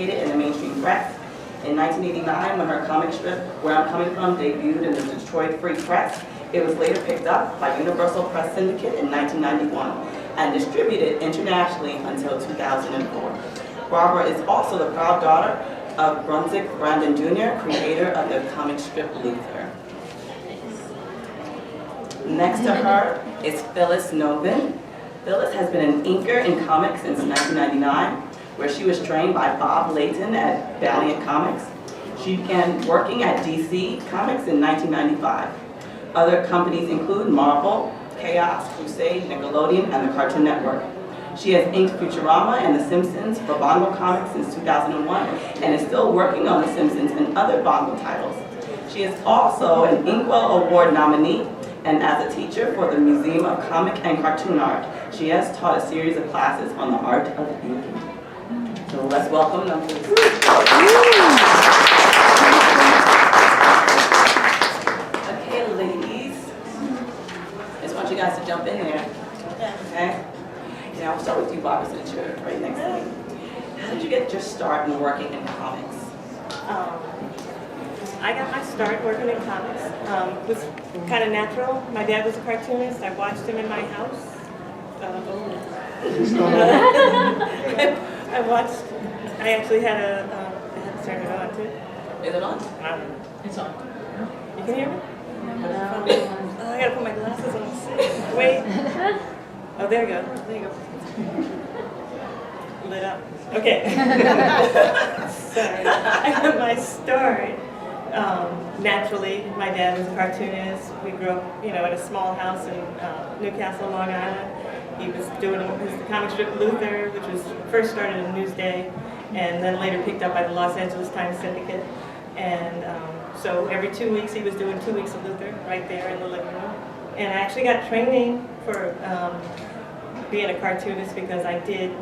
syndicated in the mainstream press. In 1989, when her comic strip, Where I'm Coming From, debuted in the Detroit Free Press, it was later picked up by Universal Press Syndicate in 1991 and distributed internationally until 2004. Barbara is also the proud daughter of Brunswick Brandon Jr., creator of the comic strip Luther. Next to her is Phyllis Novin. Phyllis has been an inker in comics since 1999, where she was trained by Bob Layton at Valiant Comics. She began working at DC Comics in 1995. Other companies include Marvel, Chaos, Crusade, Nickelodeon, and the Cartoon Network. She has inked Futurama and The Simpsons for Bongo Comics since 2001 and is still working on The Simpsons and other Bongo titles. She is also an Inkwell Award nominee, and as a teacher for the Museum of Comic and Cartoon Art, she has taught a series of classes on the art of inking. So let's welcome them, please. Okay, ladies. I just want you guys to jump in there. Okay? Now, I'll start with you, Barbara, since you're right next to me. How did you get your start in working in comics? I got my start working in comics. It was kind of natural. My dad was a cartoonist. I watched him in my house. I actually had I had to turn it on too. Is it on? It's on. You can hear me? Oh, I gotta put my glasses on. Wait. Oh, there you go. There you go. Lit up. Okay. Sorry. I got my start. Naturally, my dad was a cartoonist. We grew up, in a small house in Newcastle, Long Island. He was doing the comic strip Luther, which was first started in Newsday, and then later picked up by the Los Angeles Times Syndicate. And so every 2 weeks, he was doing 2 weeks of Luther right there in the living room. And I actually got training for being a cartoonist because I did.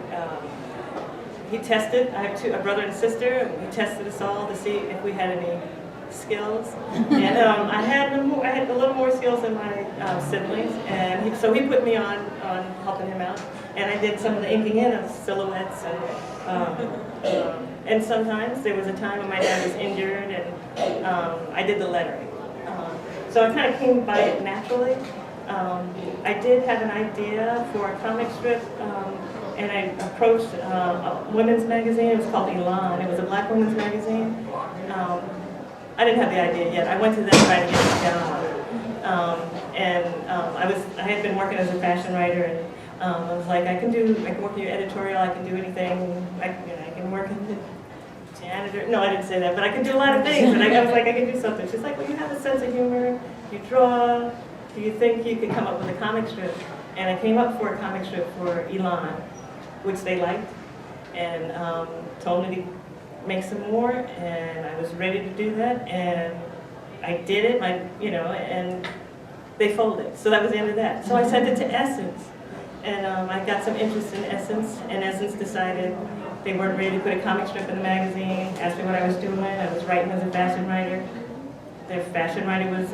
He tested. I have a brother and sister. He tested us all to see if we had any skills, and I had a little more skills than my siblings, and so he put me on helping him out, and I did some of the inking in of silhouettes, and sometimes there was a time when my dad was injured, and I did the lettering. So I kind of came by it naturally. I did have an idea for a comic strip, and I approached a women's magazine. It was called Elan. It was a black women's magazine. I didn't have the idea yet. I went to them trying to get a job, I had been working as a fashion writer, and I was like, I can work in your editorial. I can do anything. I can work in the janitor. No, I didn't say that, but I can do a lot of things. And I was like, I can do something. She's like, well, you have a sense of humor. You draw. Do you think you could come up with a comic strip? And I came up for a comic strip for Elan, which they liked, and told me to make some more, and I was ready to do that, and I did it, and they folded. So that was the end of that. So I sent it to Essence, and I got some interest in Essence, and Essence decided they weren't ready to put a comic strip in the magazine, asked me what I was doing. I was writing as a fashion writer. Their fashion writer was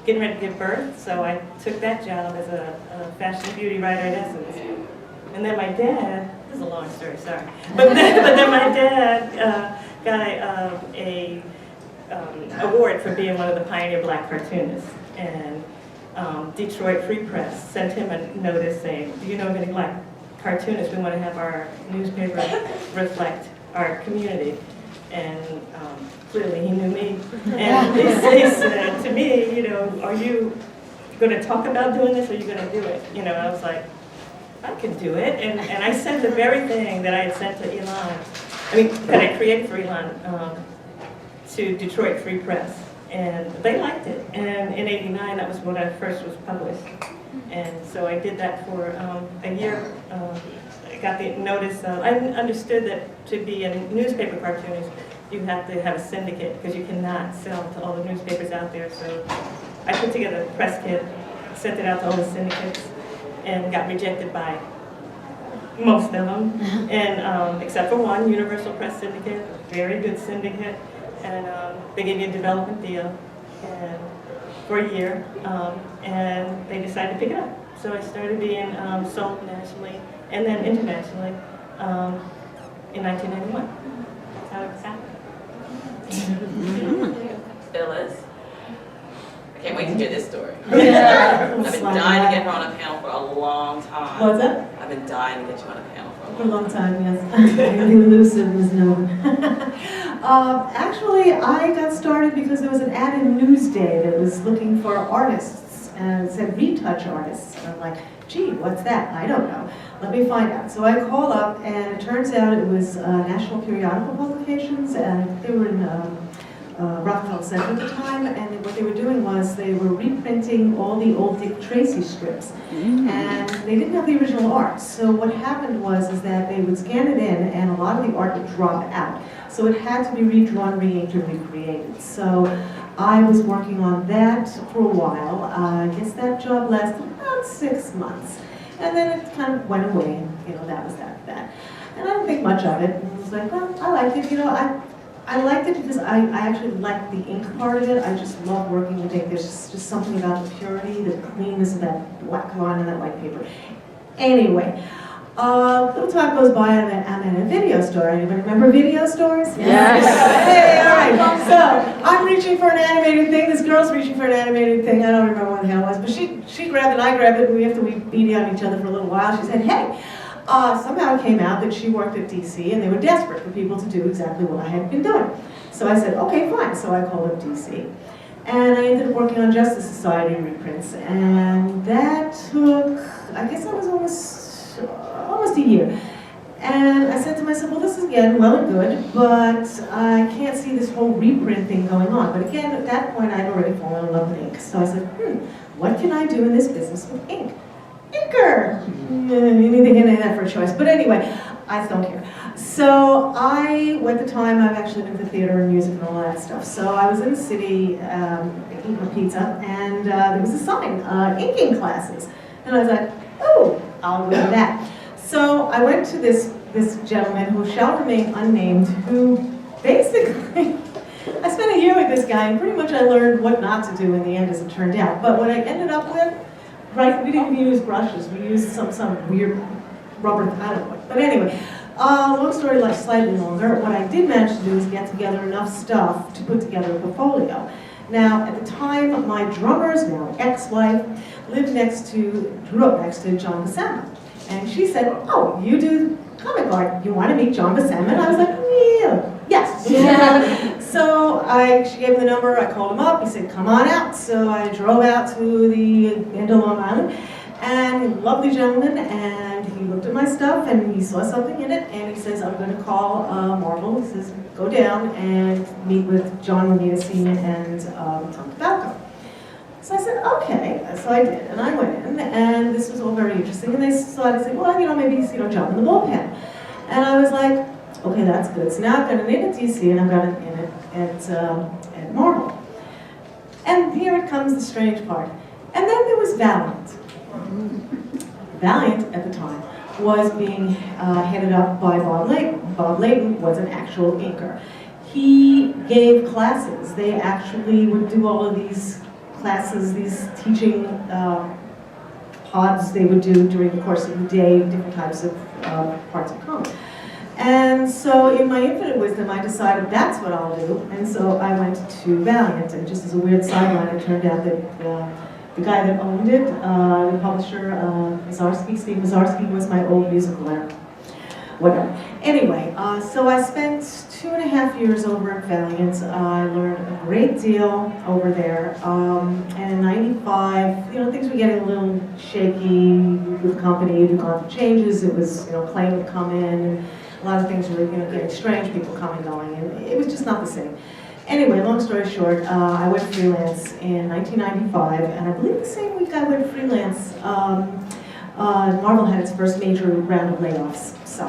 getting ready to give birth, so I took that job as a fashion beauty writer at Essence. And then my dad, this is a long story, sorry, but then my dad got a award for being one of the pioneer black cartoonists, and Detroit Free Press sent him a notice saying, do you know of any black cartoonists? We want to have our newspaper reflect our community. And clearly he knew me, and they said to me, are you going to talk about doing this, or are you going to do it? I was like, I can do it, and I sent the very thing that I had sent to Elan, that I created for Elan, to Detroit Free Press, and they liked it. And in '89, that was when I first was published, and so I did that for a year. I got the notice. I understood that to be a newspaper cartoonist, you have to have a syndicate because you cannot sell to all the newspapers out there. So I put together a press kit, sent it out to all the syndicates, and got rejected by most of them, and except for one, Universal Press Syndicate, very good syndicate, and they gave me a development deal for a year, and they decided to pick it up. So I started being sold nationally and then internationally. in 1991. That's how it happened. Phyllis. I can't wait to hear this story. Yeah. I've been dying to get her on a panel for a long time. What's that? I've been dying to get you on a panel for a For a long long time, yes. The elusive Ms. Novin. Actually, I got started because there was an ad in Newsday that was looking for artists, and it said retouch artists. And I'm like, gee, what's that? I don't know. Let me find out. So I called up, and it turns out it was National Periodical Publications, and they were in Rockefeller Center at the time, and what they were doing was they were reprinting all the old Dick Tracy strips, and they didn't have the original art. So what happened was that they would scan it in, and a lot of the art would drop out. So it had to be redrawn, re-inked, and recreated. So I was working on that for a while. I guess that job lasted about 6 months, and then it kind of went away. And, that was that. And I didn't think much of it. And I was like, well, I liked it. I liked it because I actually liked the ink part of it. I just love working with ink. There's just something about the purity, the cleanness of that black line and that white paper. Anyway, little time goes by and I'm in a video store. Anybody remember video stores? Yes. Hey, all right. So I'm reaching for an animated thing. This girl's reaching for an animated thing. I don't remember what the hell it was, but she grabbed it, I grabbed it, and we beat on each other for a little while. She said, hey. Somehow it came out that she worked at DC and they were desperate for people to do exactly what I had been doing. So I said, okay, fine. So I called up DC. And I ended up working on Justice Society reprints. And that took, I guess that was almost a year. And I said to myself, well, this is again well and good, but I can't see this whole reprint thing going on. But again, at that point, I'd already fallen in love with ink. So I said, what can I do in this business with ink? Inker! Anything in that for a choice. But anyway, I don't care. So at the time, I've actually been to theater and music and all that stuff. So I was in the city eating a pizza, and there was a sign, inking classes. And I was like, oh, I'll go to that. So I went to this gentleman who shall remain unnamed, who basically, I spent a year with this guy, and pretty much I learned what not to do in the end as it turned out. But what I ended up with, right, we didn't use brushes, we used some weird rubber, I don't know what. But anyway, long story slightly longer, what I did manage to do is get together enough stuff to put together a portfolio. Now, at the time, my drummer's now ex-wife grew up next to John Buscema. And she said, oh, you do comic art, you want to meet John Buscema? And I was like, yeah, yes. Yeah. So she gave me the number, I called him up, he said, come on out. So I drove out to the end of Long Island, and lovely gentleman, and he looked at my stuff, and he saw something in it, and he says, I'm going to call Marvel. He says, go down and meet with John Romita Sr. and Tom DeFalco. So I said, okay. So I did, and I went in, and this was all very interesting, and they started saying, well, maybe, jump in the bullpen. And I was like, okay, that's good. So now I've got an in at DC, and I've got an in at Marvel. And here it comes the strange part. And then there was Valiant. Valiant, at the time, was being headed up by Bob Layton. Bob Layton was an actual inker. He gave classes. They actually would do all of these classes, these teaching pods they would do during the course of the day, different types of parts of comic. And so in my infinite wisdom, I decided that's what I'll do. And so I went to Valiant, and just as a weird sideline, it turned out that the guy that owned it, the publisher, Steve Mazarski, was my old musical editor. Whatever. Anyway, so I spent 2.5 years over at Valiant. I learned a great deal over there. And in '95, things were getting a little shaky with the company. There were changes. It was, Clay would come in, and a lot of things were, getting strange. People coming, going, and it was just not the same. Anyway, long story short, I went freelance in 1995, and I believe the same week I went freelance, Marvel had its first major round of layoffs. So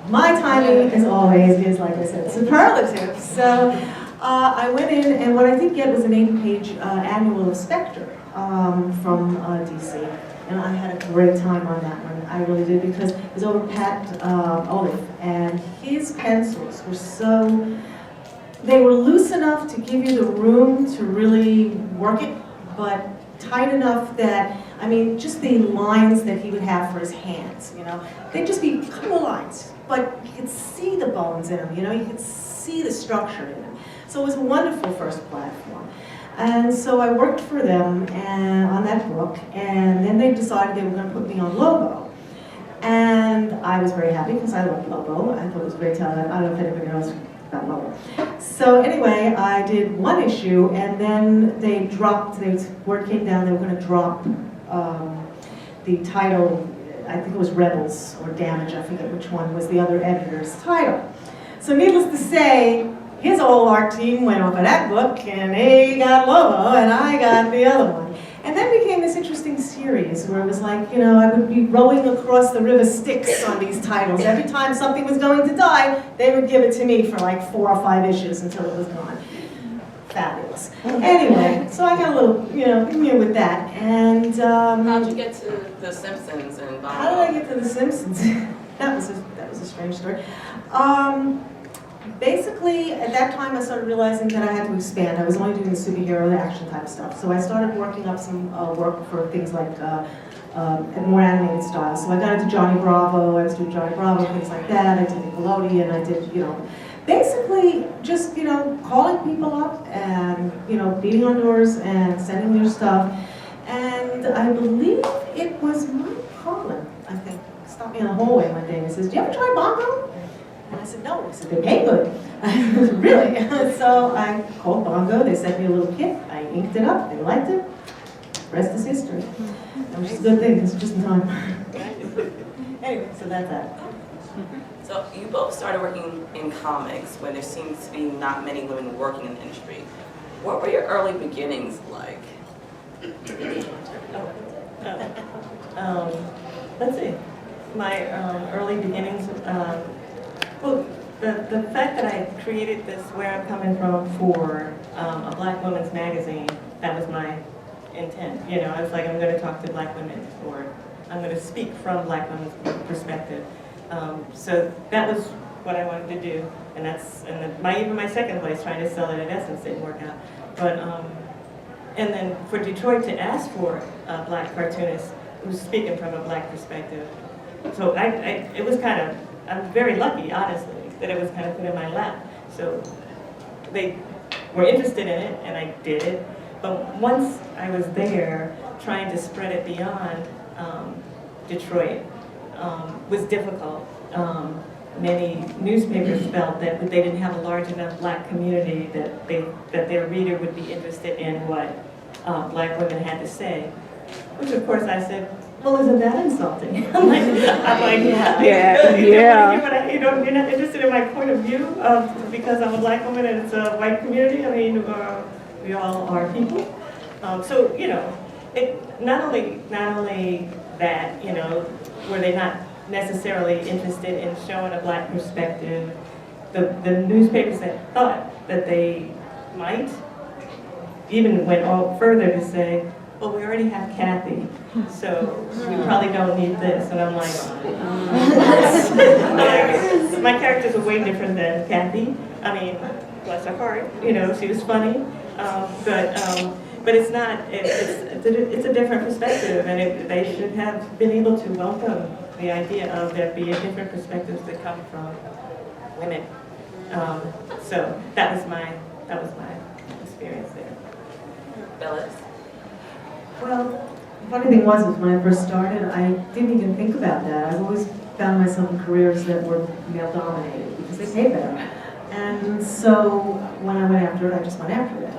my timing, as always, is, like I said, superlative. So I went in, and what I did get was an 80-page annual of Spectre from DC. And I had a great time on that one. I really did, because it was over Pat Olive, and his pencils were they were loose enough to give you the room to really work it, but tight enough that, just the lines that he would have for his hands, they'd just be a couple of lines, but you could see the bones in them, you know, you could see the structure in them. So it was a wonderful first platform. And so I worked for them on that book, and then they decided they were going to put me on Lobo. And I was very happy because I loved Lobo. I thought it was a great talent. I don't know if anybody knows about Lobo. So anyway, I did one issue, and then they dropped, word came down they were going to drop the title, I think it was Rebels or Damage, I forget which one was the other editor's title. So needless to say, his whole art team went off of that book, and they got Lobo, and I got the other one. And then became this interesting series where it was like, you know, I would be rowing across the river Styx on these titles. Every time something was going to die, they would give it to me for like 4 or 5 issues until it was gone. Fabulous. Anyway, so I got a little, you know, familiar with that. And how'd you get to The Simpsons and Bongo? How did I get to The Simpsons? that was a strange story. Basically, at that time, I started realizing that I had to expand. I was only doing the superhero, the action type stuff. So I started working up some work for things like more animated style. So I got into Johnny Bravo. I was doing Johnny Bravo, things like that. I did Nickelodeon. I did, you know, basically just, you know, calling people up and, you know, beating on doors and sending their stuff. And I believe it was Mike Collin, I think, stopped me in the hallway one day and says, "Do you ever try Bongo?" And I said, "No." He said, "They pay good." Really? So I called Bongo. They sent me a little kit. I inked it up. They liked it. The rest is history. Which is a good thing, because it's just in time. Anyway, so that's that. So you both started working in comics when there seems to be not many women working in the industry. What were your early beginnings like? Let's see. My early beginnings, well, the fact that I created this Where I'm Coming From for a Black women's magazine, that was my intent. You know, I was like, I'm going to talk to Black women, or I'm going to speak from Black women's perspective. So that was what I wanted to do, and that's even my second place, trying to sell it at Essence, didn't work out. But and then for Detroit to ask for a Black cartoonist who's speaking from a Black perspective, so it was kind of, I'm very lucky, honestly, that it was kind of put in my lap. So they were interested in it, and I did it. But once I was there, trying to spread it beyond Detroit was difficult. Many newspapers felt that they didn't have a large enough Black community that their reader would be interested in what Black women had to say. Which, of course, I said, "Well, isn't that insulting?" I'm like, yeah. You're not interested in my point of view because I'm a Black woman and it's a white community. I mean, we all are people. So you know, not only that, you know, were they not necessarily interested in showing a Black perspective, the newspapers that thought that they might even went all further to say, "Well, we already have Kathy, so we probably don't need this." And I'm like, my characters are way different than Kathy. I mean, bless her heart, you know, she was funny, but it's not. It's a different perspective, and they should have been able to welcome the idea of there being different perspectives that come from women. So that was my experience there. Phyllis? Well, the funny thing was when I first started, I didn't even think about that. I've always found myself in careers that were male-dominated because they pay better. And so when I went after it, I just went after it.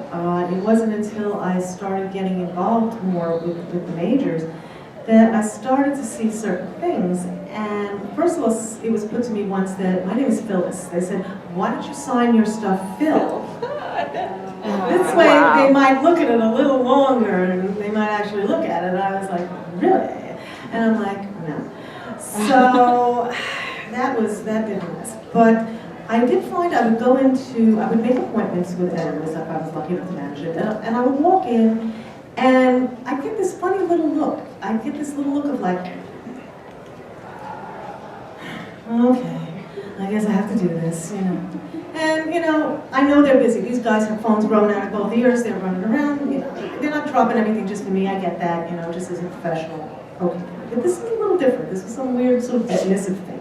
It wasn't until I started getting involved more with the majors that I started to see certain things. And first of all, it was put to me once that my name is Phyllis. They said, "Why don't you sign your stuff Phil?" This way they might look at it a little longer and they might actually look at it. And I was like, "Really?" And I'm like, "No." So that didn't miss. But I did find I would make appointments with editors if I was lucky enough to manage it. And I would walk in and I get this funny little look. I get this little look of like, okay, I guess I have to do this, you know. And, you know, I know they're busy. These guys have phones growing out of both ears. They're running around, you know. They're not dropping everything just for me. I get that, you know, just as a professional. Okay. But this is a little different. This is some weird sort of dismissive thing.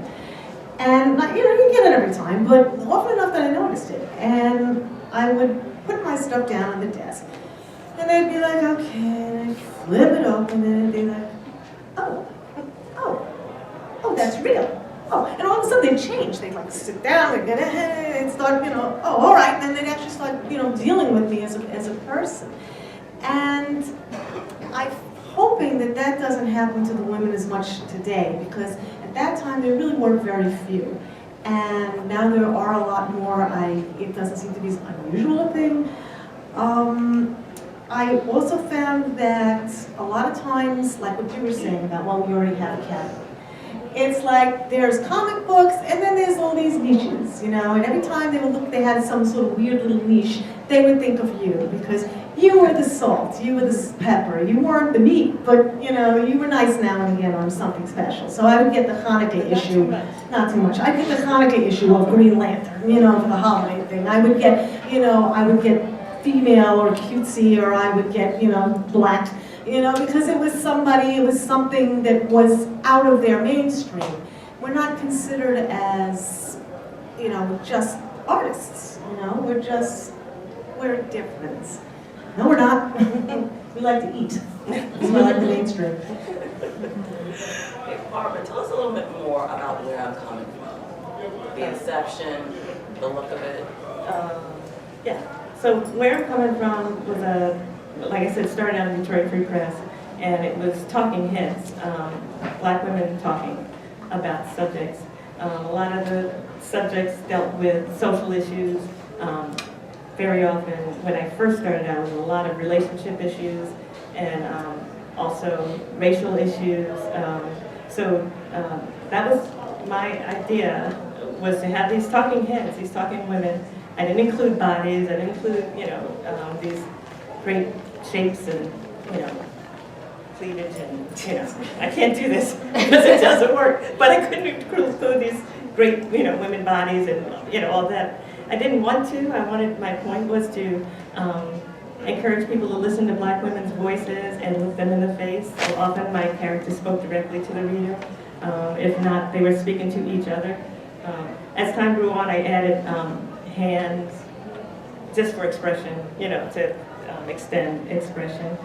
And, you know, you get it every time, but often enough that I noticed it. And I would put my stuff down on the desk. And they'd be like, okay, and I'd flip it open, and they'd be like, oh, that's real. Oh, and all of a sudden they'd change. They'd like sit down, they'd get ahead, and start, you know, oh, all right, and then they'd actually start, you know, dealing with me as a person. And I'm hoping that that doesn't happen to the women as much today, because at that time there really were very few. And now there are a lot more. It doesn't seem to be as unusual a thing. I also found that a lot of times, like what you were saying about, well, we already have a category. It's like there's comic books, and then there's all these niches, you know, and every time they would look, they had some sort of weird little niche, they would think of you, because you were the salt, you were the pepper, you weren't the meat, but, you know, you were nice now and again on something special. So I would get the Hanukkah issue, not too much, I'd get the Hanukkah issue of Green Lantern, you know, for the holiday thing. I would get, you know, female or cutesy, or I would get, you know, black, you know, because it was something that was out of their mainstream. We're not considered as, you know, just artists, you know, we're different. No, we're not. We like to eat. That's why I like the mainstream. Hey, Barbara, tell us a little bit more about where I'm coming from. The inception, the look of it. Yeah. So where I'm coming from was like I said, started out in Detroit Free Press, and it was talking heads, black women talking about subjects. A lot of the subjects dealt with social issues. Very often, when I first started out, it was a lot of relationship issues and also racial issues. So that was my idea, was to have these talking heads, these talking women. I didn't include bodies, I didn't include, you know, these great shapes and, you know, cleavage and, you know, I can't do this because it doesn't work, but I couldn't include these great, you know, women bodies and, you know, all that. I didn't want to. My point was to encourage people to listen to black women's voices and look them in the face. So often my characters spoke directly to the reader. If not, they were speaking to each other. As time grew on, I added hands just for expression, you know, to extend expression.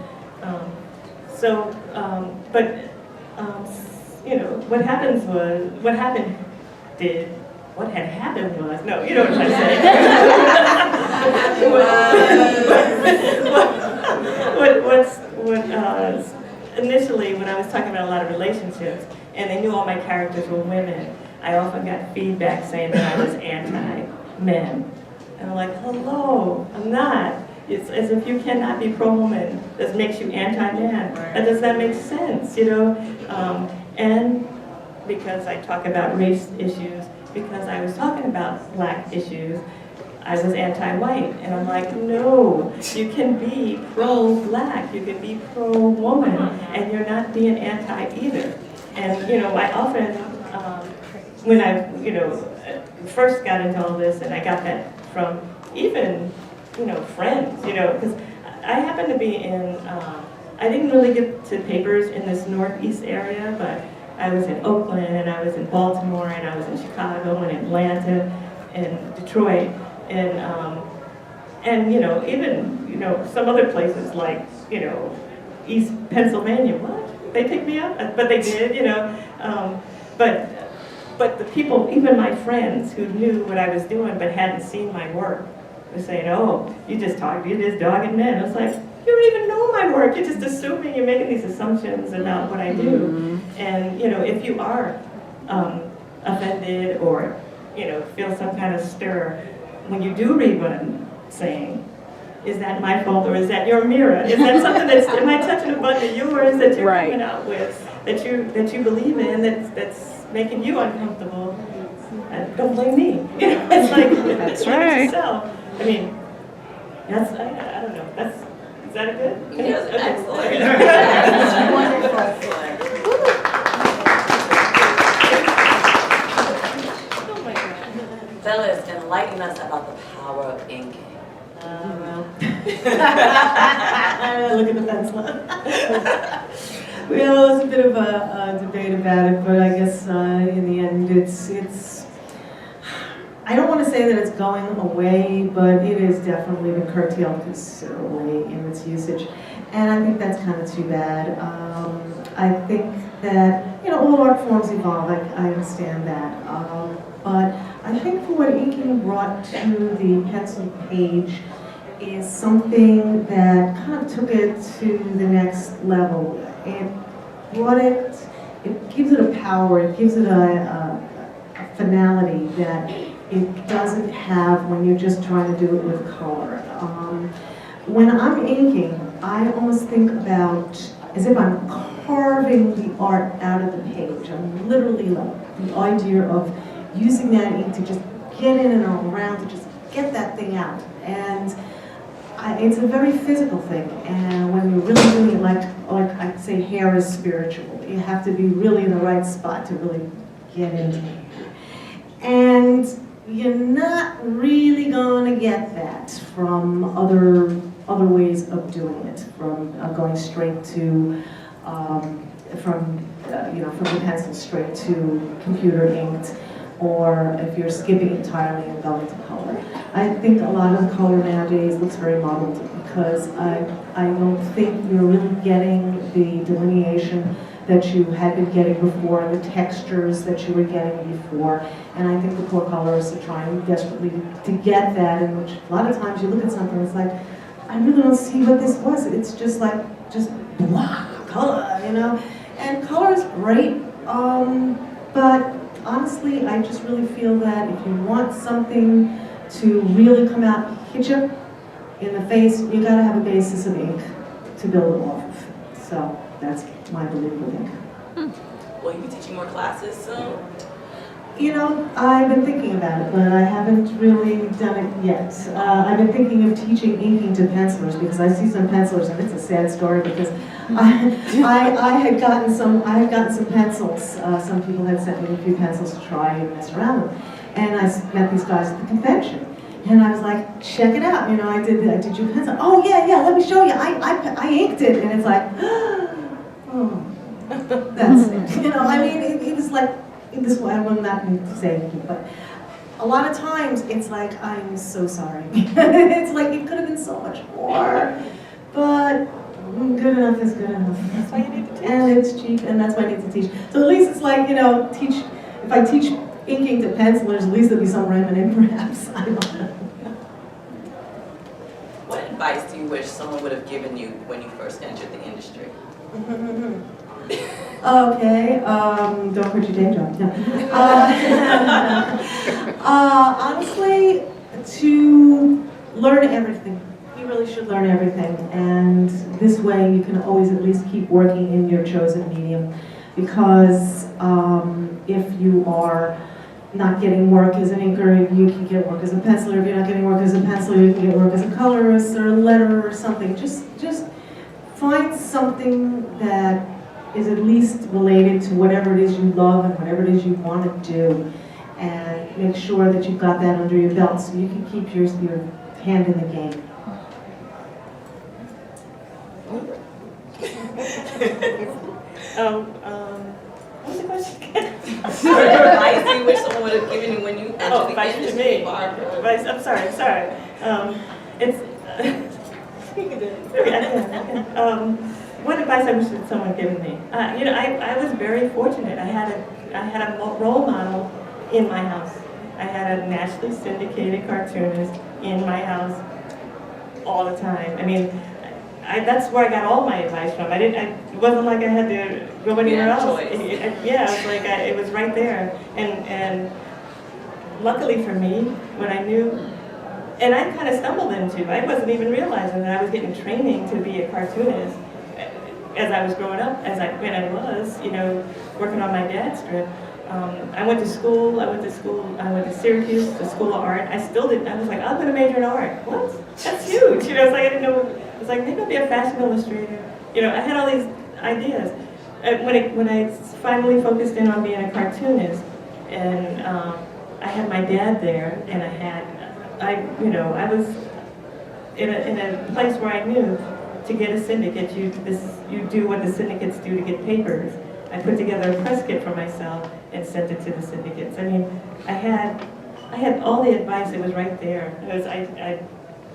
You know, what had happened was, no, you know what I'm saying. Initially, when I was talking about a lot of relationships, and they knew all my characters were women, I often got feedback saying that I was anti-men. And I'm like, hello, I'm not. It's as if you cannot be pro-woman. That makes you anti-man. That does not make sense, you know. And because I talk about race issues, because I was talking about black issues, I was anti-white. And I'm like, no, you can be pro-black, you can be pro-woman, and you're not being anti either. And, you know, I often, when I, you know, first got into all this, and I got that from even, you know, friends, you know, because I happened to be in, I didn't really get to papers in this northeast area, but I was in Oakland, and I was in Baltimore, and I was in Chicago, and Atlanta, and Detroit, and you know, even, you know, some other places like, you know, East Pennsylvania. What? They picked me up? But they did, you know. But the people, even my friends who knew what I was doing but hadn't seen my work, were saying, "Oh, you just dogging men." I was like, you don't even know my work. You're just assuming, you're making these assumptions about what I do. Mm-hmm. And, you know, if you are offended or, you know, feel some kind of stir, when you do read what I'm saying, is that my fault or is that your mirror? Is that something am I touching a button of yours that you're coming out with, that you believe in, that's making you uncomfortable? Don't blame me. You know, it's like, that's right. Yourself. I mean, I don't know. Is that a good? Yes, okay. excellent. Wonderful. Phyllis, enlighten us about the power of inking. Well. Look at the pencil. Well, there's a bit of a debate about it, but I guess in the end, it's I don't want to say that it's going away, but it is definitely been curtailed considerably in its usage. And I think that's kind of too bad. I think that, all art forms evolve, I understand that. But I think for what inking brought to the pencil page is something that kind of took it to the next level. It brought it gives it a power, it gives it a finality that it doesn't have when you're just trying to do it with color. When I'm inking, I almost think about as if I'm carving the art out of the page. I'm literally like the idea of using that ink to just get in and around, to just get that thing out. And it's a very physical thing. And when you're really doing it, like I'd say hair is spiritual. You have to be really in the right spot to really get into it. And you're not really going to get that from other ways of doing it, from going straight to from the pencil straight to computer inked, or if you're skipping entirely and going to color. I think a lot of color nowadays looks very muddled because I don't think you're really getting the delineation that you had been getting before, and the textures that you were getting before. And I think the poor colorists are trying desperately to get that, in which a lot of times you look at something, it's like, I really don't see what this was. It's just like, just blah, color, And color is great, but honestly, I just really feel that if you want something to really come out and hit you in the face, you gotta have a basis of ink to build it off of. So that's my belief with ink. Will you be teaching more classes soon? I've been thinking about it, but I haven't really done it yet. I've been thinking of teaching inking to pencilers because I see some pencilers, and it's a sad story because I had gotten some pencils. Some people had sent me a few pencils to try and mess around with, and I met these guys at the convention. And I was like, check it out, I did your pencil. Oh yeah, let me show you. I inked it, and it's like, oh, that's it. It was like this way. I'm not going to say it, but a lot of times it's like, I'm so sorry. It's like it could have been so much more, but good enough is good enough. That's why you need to teach. And it's cheap, and that's why I need to teach. So at least it's like, teach. If I teach inking to pencilers, at least there'll be some remnant, perhaps. I don't know. What advice do you wish someone would have given you when you first entered the industry? Okay, don't quit your day job. No. Honestly, to learn everything. You really should learn everything, and this way you can always at least keep working in your chosen medium, because if you are not getting work as an inker, you can get work as a penciler. If you're not getting work as a penciler, you can get work as a colorist or a letterer or something. Just find something that is at least related to whatever it is you love and whatever it is you want to do, and make sure that you've got that under your belt so you can keep your hand in the game. What was the question again? What advice do you wish someone would have given you when you entered the advice to industry? me. Advice, I'm sorry. What advice I wish that someone had given me? I was very fortunate. I had a role model in my house. I had a nationally syndicated cartoonist in my house all the time. That's where I got all my advice from. It wasn't like I had to go anywhere else. Yeah, it was like it was right there. And luckily for me, when I knew, and I kind of stumbled into, I wasn't even realizing that I was getting training to be a cartoonist as I was growing up, when I was, working on my dad's strip. I went to school. I went to Syracuse, the School of Art. I still didn't. I was like, I'm going to major in art. What? That's huge. It's like I didn't know. It's like maybe I'll be a fashion illustrator. I had all these ideas. When I finally focused in on being a cartoonist, and I had my dad there, and I was in a place where I knew to get a syndicate, you do what the syndicates do to get papers. I put together a press kit for myself and sent it to the syndicates. I I had all the advice, it was right there. I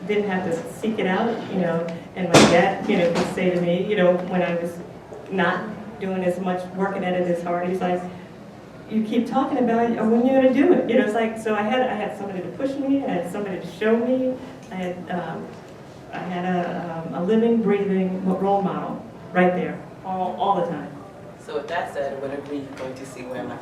didn't have to seek it out, you know, and my dad, you know, could say to me, you know, when I was not doing as much, working at it as hard, he's like, you keep talking about it, when you're gonna do it? You know, it's like, so I had somebody to push me, I had somebody to show me, I had a living, breathing role model right there, all the time. So with that said, when are we going to see where I'm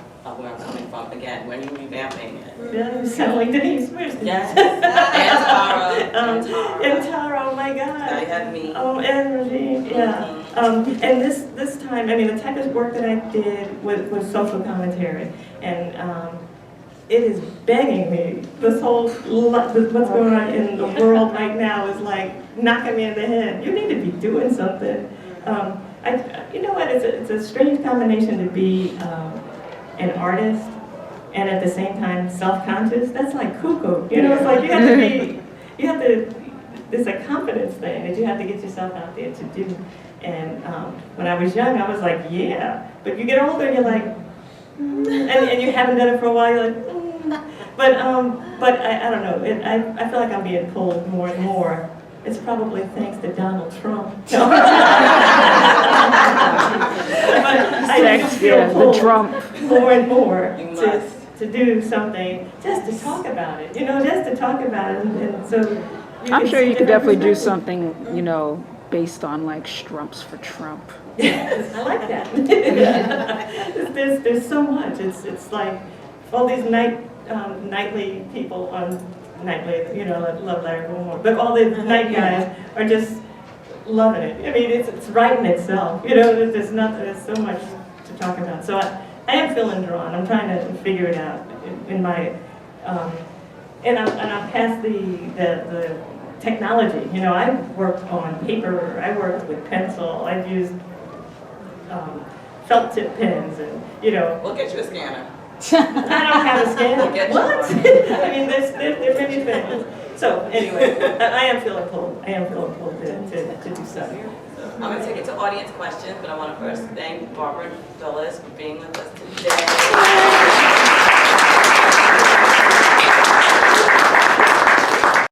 coming from again? When are you revamping it? Yeah, you sound like Denise. Where's Denise? Yes. And Tara. And Tara, oh my God. Now you have me. And Regine, yeah. And this time, I mean, the type of work that I did was social commentary, and it is begging me. This whole what's going on in the world right now is like knocking me in the head. You need to be doing something. You know what? It's a strange combination to be an artist and at the same time self-conscious. That's like cuckoo. You know, it's like it's a confidence thing that you have to get yourself out there to do. And when I was young, I was like, yeah. But you get older, you're like, and you haven't done it for a while, you're like, But I don't know. I feel like I'm being pulled more and more. It's probably thanks to Donald Trump. No. But I just feel pulled more and more to do something, just to talk about it. You know, just to talk about it. And so I'm sure you could definitely do something, you know, based on like Strumps for Trump. I like that. There's so much. It's like all these nightly people on nightly, you know, I love Larry Wilmore, but all the night guys are just loving it. I mean, it's writing itself. You know, there's so much to talk about. So I am feeling drawn. I'm trying to figure it out in my, and I'm past the technology. You know, I worked on paper. I worked with pencil. I've used felt tip pens, and you know. We'll get you a scanner. I don't have a scanner. What? I mean, there's many things. So anyway, I am feeling pulled. I am feeling pulled to do something. I'm going to take it to audience questions, but I want to first thank Barbara and Phyllis for being with us today.